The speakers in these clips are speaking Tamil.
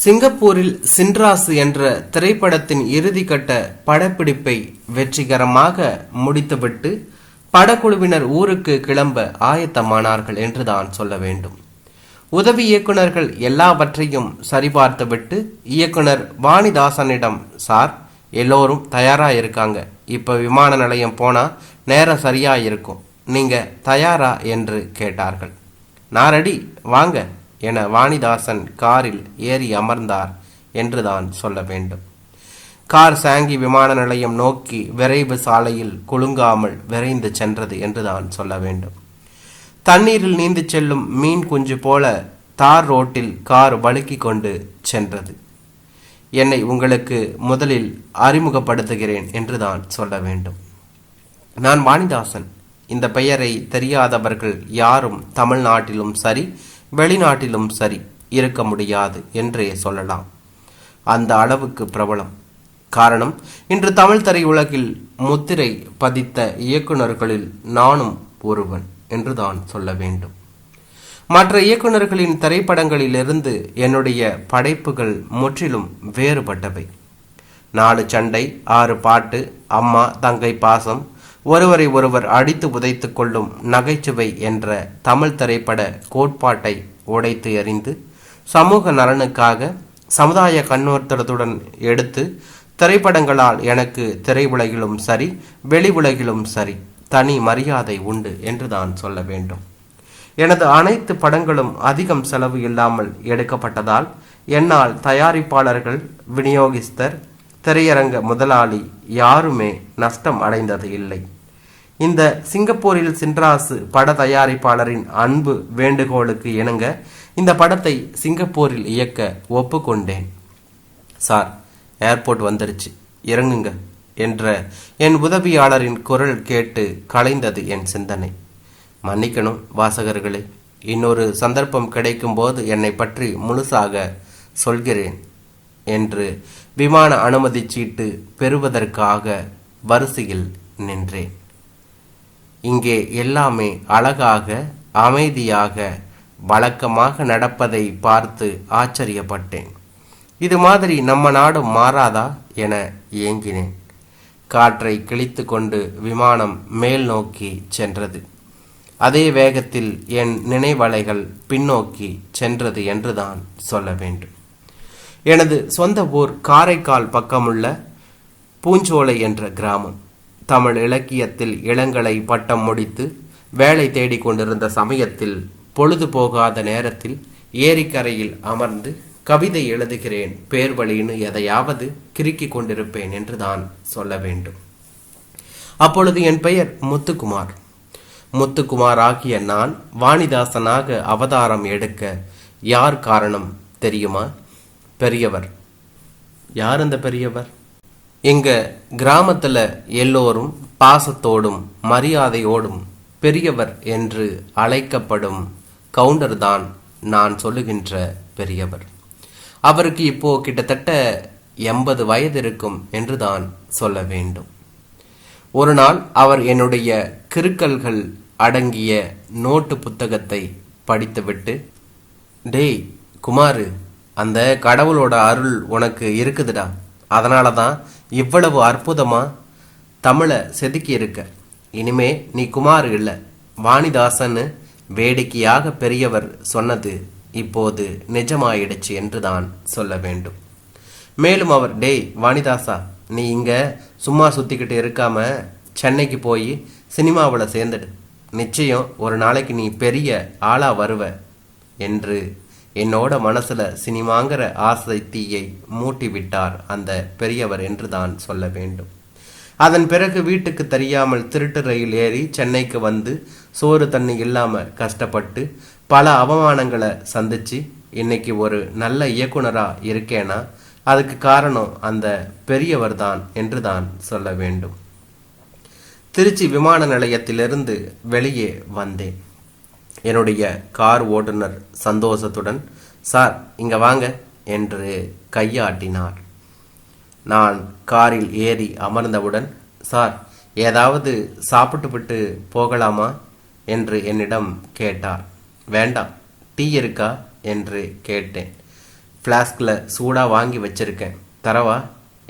சிங்கப்பூரில் சின்ராசு என்ற திரைப்படத்தின் இறுதிக்கட்ட படப்பிடிப்பை வெற்றிகரமாக முடித்துவிட்டு படக்குழுவினர் ஊருக்கு கிளம்ப ஆயத்தமானார்கள் என்றுதான் சொல்ல வேண்டும். உதவி இயக்குநர்கள் எல்லாவற்றையும் சரிபார்த்துவிட்டு இயக்குனர் வாணிதாசனிடம், சார், எல்லோரும் தயாரா இருக்காங்க, இப்ப விமான நிலையம் போனா நேரம் சரியா இருக்கும், நீங்க தயாரா என்று கேட்டார்கள். நான் ரெடி, வாங்க என வாணிதாசன் காரில் ஏறி அமர்ந்தார் என்றுதான் சொல்ல வேண்டும். கார் சாங்கி விமான நிலையம் நோக்கி விரைவு சாலையில் குலுங்காமல் விரைந்து சென்றது என்றுதான் சொல்ல வேண்டும். தண்ணீரில் நீந்தி செல்லும் மீன் குஞ்சு போல தார் ரோட்டில் கார் வழுக்கி கொண்டு சென்றது. என்னை உங்களுக்கு முதலில் அறிமுகப்படுத்துகிறேன் என்றுதான் சொல்ல வேண்டும். நான் வாணிதாசன். இந்த பெயரை தெரியாதவர்கள் யாரும் தமிழ்நாட்டிலும் சரி வெளிநாட்டிலும் சரி இருக்க முடியாது என்றே சொல்லலாம். அந்த அளவுக்கு பிரபலம். காரணம், இன்று தமிழ் திரையுலகில் முத்திரை பதித்த இயக்குநர்களில் நானும் ஒருவன் என்றுதான் சொல்ல வேண்டும். மற்ற இயக்குநர்களின் திரைப்படங்களிலிருந்து என்னுடைய படைப்புகள் முற்றிலும் வேறுபட்டவை. 4 சண்டை, 6 பாட்டு, அம்மா தங்கை பாசம், ஒருவரை ஒருவர் அடித்து உதைத்து கொள்ளும் நகைச்சுவை என்ற தமிழ் திரைப்பட கோட்பாட்டை உடைத்து எறிந்து சமூக நலனுக்காக சமுதாய கண்ணோட்டத்துடன் எடுத்து திரைப்படங்களால் எனக்கு திரையுலகிலும் சரி வெளி உலகிலும் சரி தனி மரியாதை உண்டு என்றுதான் சொல்ல வேண்டும். எனது அனைத்து படங்களும் அதிகம் செலவு இல்லாமல் எடுக்கப்பட்டதால் என்னால் தயாரிப்பாளர்கள், விநியோகிஸ்தர், திரையரங்க முதலாளி யாருமே நஷ்டம் அடைந்தது இல்லை. இந்த சிங்கப்பூரில் சின்ராசு பட தயாரிப்பாளரின் அன்பு வேண்டுகோளுக்கு இணங்க இந்த படத்தை சிங்கப்பூரில் இயக்க ஒப்புக்கொண்டேன். சார், ஏர்போர்ட் வந்துருச்சு, இறங்குங்க என்ற என் உதவியாளரின் குரல் கேட்டு கலைந்தது என் சிந்தனை. மன்னிக்கணும் வாசகர்களே, இன்னொரு சந்தர்ப்பம் கிடைக்கும் போது என்னை பற்றி முழுசாக சொல்கிறேன் என்று விமான அனுமதி சீட்டு பெறுவதற்காக வரிசையில் நின்றேன். இங்கே எல்லாமே அழகாக அமைதியாக வழக்கமாக நடப்பதை பார்த்து ஆச்சரியப்பட்டேன். இது மாதிரி நம்ம நாடும் மாறாதா என ஏங்கினேன். காற்றை கிழித்து கொண்டு விமானம் மேல் நோக்கி சென்றது. அதே வேகத்தில் என் நினைவலைகள் பின்னோக்கி சென்றது என்றுதான் சொல்ல வேண்டும். எனது சொந்த ஊர் காரைக்கால் பக்கமுள்ள பூஞ்சோலை என்ற கிராமம். தமிழ் இலக்கியத்தில் இளங்கலை பட்டம் முடித்து வேலை தேடிக் கொண்டிருந்த சமயத்தில் பொழுது போகாத நேரத்தில் ஏரிக்கரையில் அமர்ந்து கவிதை எழுதுகிறேன், பேர் வழின்னு எதையாவது கிறுக்கி கொண்டிருப்பேன் என்றுதான் சொல்ல வேண்டும். அப்பொழுது என் பெயர் முத்துக்குமார். முத்துக்குமார் ஆகிய நான் வாணிதாசனாக அவதாரம் எடுக்க யார் காரணம் தெரியுமா? பெரியவர். யார் அந்த பெரியவர்? எங்க கிராமத்துல எல்லோரும் பாசத்தோடும் மரியாதையோடும் பெரியவர் என்று அழைக்கப்படும் கவுண்டர் தான் நான் சொல்லுகின்ற பெரியவர். அவருக்கு இப்போ கிட்டத்தட்ட 80 வயது இருக்கும் என்றுதான் சொல்ல வேண்டும். ஒரு நாள் அவர் என்னுடைய கிறுக்கல்கள் அடங்கிய நோட்டு புத்தகத்தை படித்துவிட்டு, டேய் குமாரு, அந்த கடவுளோட அருள் உனக்கு இருக்குதுடா, அதனால தான் இவ்வளவு அற்புதமா தமிழை செதுக்கி இருக்க. இனிமே நீ குமார் இல்லை, வாணிதாசன் வேடிக்கையாக பெரியவர் சொன்னது இப்போது நிஜமாயிடுச்சு என்றுதான் சொல்ல வேண்டும். மேலும் அவர், டேய் வாணிதாசா, நீ இங்க சும்மா சுத்திக்கிட்டு இருக்காம சென்னைக்கு போய் சினிமாவில் சேர்ந்துடு, நிச்சயம் ஒரு நாளைக்கு நீ பெரிய ஆளா வருவ என்று என்னோட மனசுல சினிமாங்கிற ஆசை தீயை மூட்டி விட்டார் அந்த பெரியவர் என்றுதான் சொல்ல வேண்டும். அதன் பிறகு வீட்டுக்கு தெரியாமல் திருட்டு ரயில் ஏறி சென்னைக்கு வந்து சோறு தண்ணி இல்லாம கஷ்டப்பட்டு பல அவமானங்களை சந்திச்சு இன்னைக்கு ஒரு நல்ல இயக்குனரா இருக்கேனா அதுக்கு காரணம் அந்த பெரியவர் தான் என்றுதான் சொல்ல வேண்டும். திருச்சி விமான நிலையத்திலிருந்து வெளியே வந்தேன். என்னுடைய கார் ஓட்டுநர் சந்தோஷத்துடன், சார் இங்க வாங்க என்று கையாட்டினார். நான் காரில் ஏறி அமர்ந்தவுடன், சார் ஏதாவது சாப்பிட்டு விட்டு போகலாமா என்று என்னிடம் கேட்டார். வேண்டாம், டீ இருக்கா என்று கேட்டேன். ஃப்ளாஸ்கில் சூடாக வாங்கி வச்சிருக்கேன், தரவா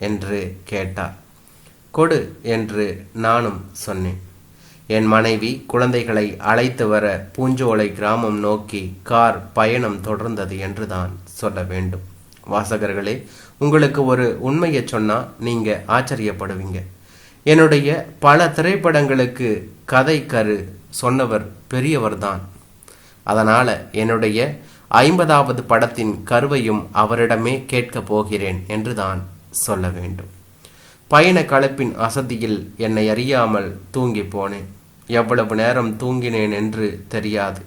என்று கேட்டார். கொடு என்று நானும் சொன்னேன். என் மனைவி குழந்தைகளை அழைத்து வர பூஞ்சோலை கிராமம் நோக்கி கார் பயணம் தொடர்ந்தது என்று தான் சொல்ல வேண்டும். வாசகர்களே, உங்களுக்கு ஒரு உண்மையை சொன்னா நீங்க ஆச்சரியப்படுவீங்க. என்னுடைய பல திரைப்படங்களுக்கு கதை கரு சொன்னவர் பெரியவர்தான். அதனால என்னுடைய 50வது படத்தின் கருவையும் அவரிடமே கேட்கப் போகிறேன் என்று தான் சொல்ல வேண்டும். பயண கலப்பின் அசதியில் என்னை அறியாமல் தூங்கி போனேன். எவ்வளவு நேரம் தூங்கினேன் என்று தெரியாது.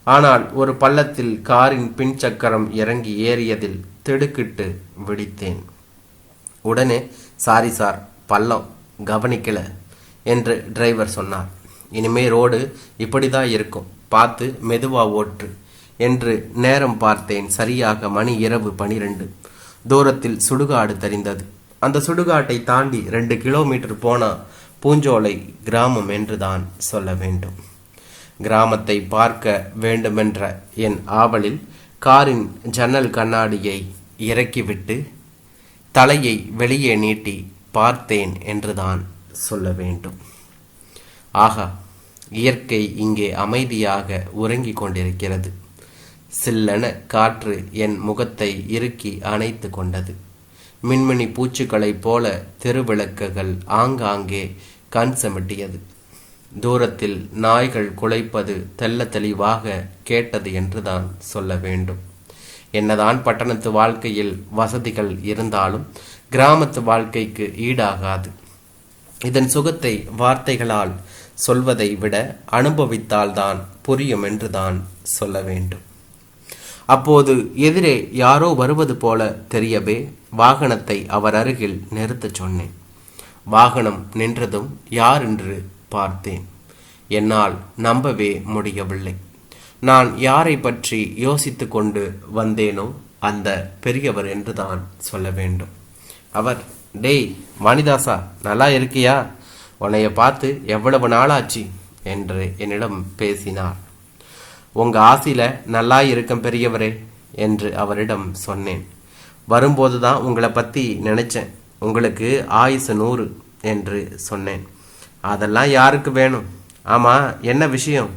ஆனால் ஒரு பள்ளத்தில் காரின் பின் சக்கரம் இறங்கி ஏறியதில் திடுக்கிட்டு விழித்தேன். உடனே சாரி சார், பள்ளம் கவனிக்கல என்று டிரைவர் சொன்னார். இனிமே ரோடு இப்படிதான் இருக்கும், பார்த்து மெதுவா ஓட்டு என்று நேரம் பார்த்தேன். சரியாக மணி இரவு 12. தூரத்தில் சுடுகாடு தெரிந்தது. அந்த சுடுகாட்டை தாண்டி 2 கிலோமீட்டர் போனா பூஞ்சோலை கிராமம் என்று தான் சொல்ல வேண்டும். கிராமத்தை பார்க்க வேண்டுமென்ற என் ஆவலில் காரின் ஜன்னல் கண்ணாடியை இறக்கிவிட்டு தலையை வெளியே நீட்டி பார்த்தேன் என்றுதான் சொல்ல வேண்டும். ஆகா, இயற்கை இங்கே அமைதியாக உறங்கிக் கொண்டிருக்கிறது. சில்லென காற்று என் முகத்தை இறுக்கி அணைத்து கொண்டது. மின்மினி பூச்சிகளைப் போல தெருவிளக்குகள் ஆங்காங்கே கண் செமிட்டியது. தூரத்தில் நாய்கள் குலைப்பது தெல்ல தெளிவாக கேட்டது என்றுதான் சொல்ல வேண்டும். என்னதான் பட்டணத்து வாழ்க்கையில் வசதிகள் இருந்தாலும் கிராமத்து வாழ்க்கைக்கு ஈடாகாது. இதன் சுகத்தை வார்த்தைகளால் சொல்வதை விட அனுபவித்தால்தான் புரியும் என்றுதான் சொல்ல வேண்டும். அப்போது எதிரே யாரோ வருவது போல தெரியவே வாகனத்தை அவர் அருகில் நிறுத்தச் சொன்னேன். வாகனம் நின்றதும் யார் என்று பார்த்தேன். என்னால் நம்பவே முடியவில்லை. நான் யாரை பற்றி யோசித்து கொண்டு வந்தேனோ அந்த பெரியவர் என்றுதான் சொல்ல வேண்டும். அவர், டேய் வாணிதாசா, நல்லா இருக்கியா? உன்னைய பார்த்து எவ்வளவு நாளாச்சு என்று என்னிடம் பேசினார். உங்க ஆசையில நல்லா இருக்கும் பெரியவரே என்று அவரிடம் சொன்னேன். வரும்போது தான் உங்களை பற்றி நினைச்சேன். உங்களுக்கு ஆயுசு 100 என்று சொன்னேன். அதெல்லாம் யாருக்கு வேணும்? ஆமாம், என்ன விஷயம்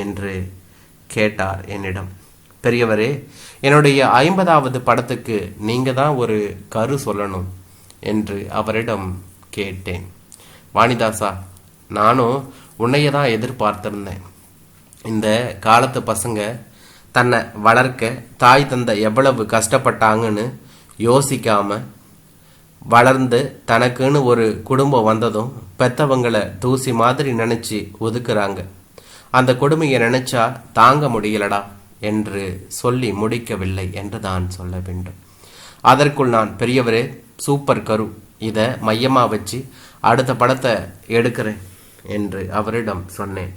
என்று கேட்டார் என்னிடம். பெரியவரே, என்னுடைய 50வது படத்துக்கு நீங்கள் தான் ஒரு கரு சொல்லணும் என்று அவரிடம் கேட்டேன். வாணிதாசா, நானும் உன்னைய தான் எதிர்பார்த்திருந்தேன். இந்த காலத்து பசங்க தன்னை வளர்க்க தாய் தந்தை எவ்வளவு கஷ்டப்பட்டாங்கன்னு யோசிக்காம வளர்ந்து தனக்குன்னு ஒரு குடும்பம் வந்ததும் பெத்தவங்களை தூசி மாதிரி நினைச்சு ஒதுக்குறாங்க. அந்த கொடுமையை நினைச்சா தாங்க முடியலடா என்று சொல்லி முடிக்கவில்லை என்று தான் சொல்ல வேண்டும். அதற்குள் நான், பெரியவரே, சூப்பர் கரு, இதை மையமா வச்சு அடுத்த படத்தை எடுக்கிறேன் என்று அவரிடம் சொன்னேன்.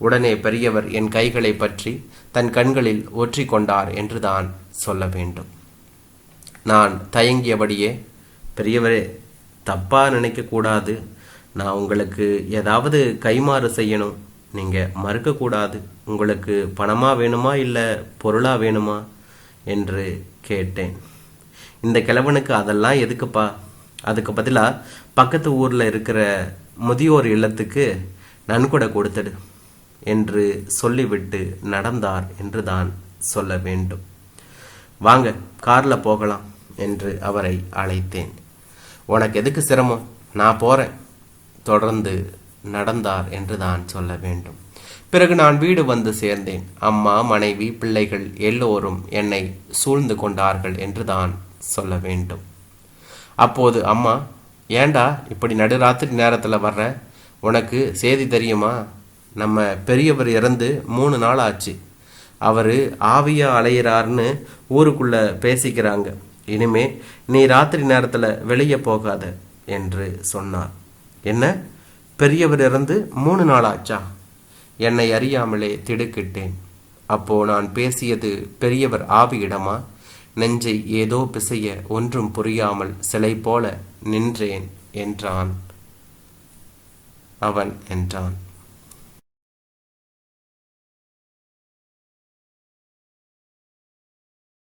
உடனே பெரியவர் என் கைகளை பற்றி தன் கண்களில் ஒற்றி கொண்டார் என்று தான் சொல்ல வேண்டும். நான் தயங்கியபடியே, பெரியவரே, தப்பா நினைக்க கூடாது, நான் உங்களுக்கு ஏதாவது கைமாறு செய்யணும், நீங்க மறுக்க கூடாது. உங்களுக்கு பணமா வேணுமா இல்ல பொருளா வேணுமா என்று கேட்டேன். இந்த கிழவனுக்கு அதெல்லாம் எதுக்குப்பா, அதுக்கு பதிலா பக்கத்து ஊர்ல இருக்கிற முதியோர் இல்லத்துக்கு நன்கொடை கொடுத்துடு என்று சொல்லிவிட்டு நடந்தார் என்று தான் சொல்ல வேண்டும். வாங்க கார்ல போகலாம் என்று அவரை அழைத்தேன். உனக்கு எதுக்கு சிரமம், நான் போறேன், தொடர்ந்து நடந்தார் என்று தான் சொல்ல வேண்டும். பிறகு நான் வீடு வந்து சேர்ந்தேன். அம்மா, மனைவி, பிள்ளைகள் எல்லோரும் என்னை சூழ்ந்து கொண்டார்கள் என்று தான் சொல்ல வேண்டும். அப்போது அம்மா, ஏண்டா இப்படி நடுராத்திரி நேரத்தில் வர்ற, உனக்கு செய்தி தெரியுமா? நம்ம பெரியவர் இறந்து 3 நாள் ஆச்சு. அவரு ஆவியா அலையிறார்னு ஊருக்குள்ள பேசிக்கிறாங்க. இனிமே நீ ராத்திரி நேரத்தில் வெளியே போகாத என்று சொன்னார். என்ன, பெரியவர் இறந்து 3 நாள் ஆச்சா? என்னை அறியாமலே திடுக்கிட்டேன். அப்போ நான் பேசியது பெரியவர் ஆவியிடமா? நெஞ்சை ஏதோ பிசைய ஒன்றும் புரியாமல் சிலை போல நின்றேன் என்றான் அவன் என்றான்.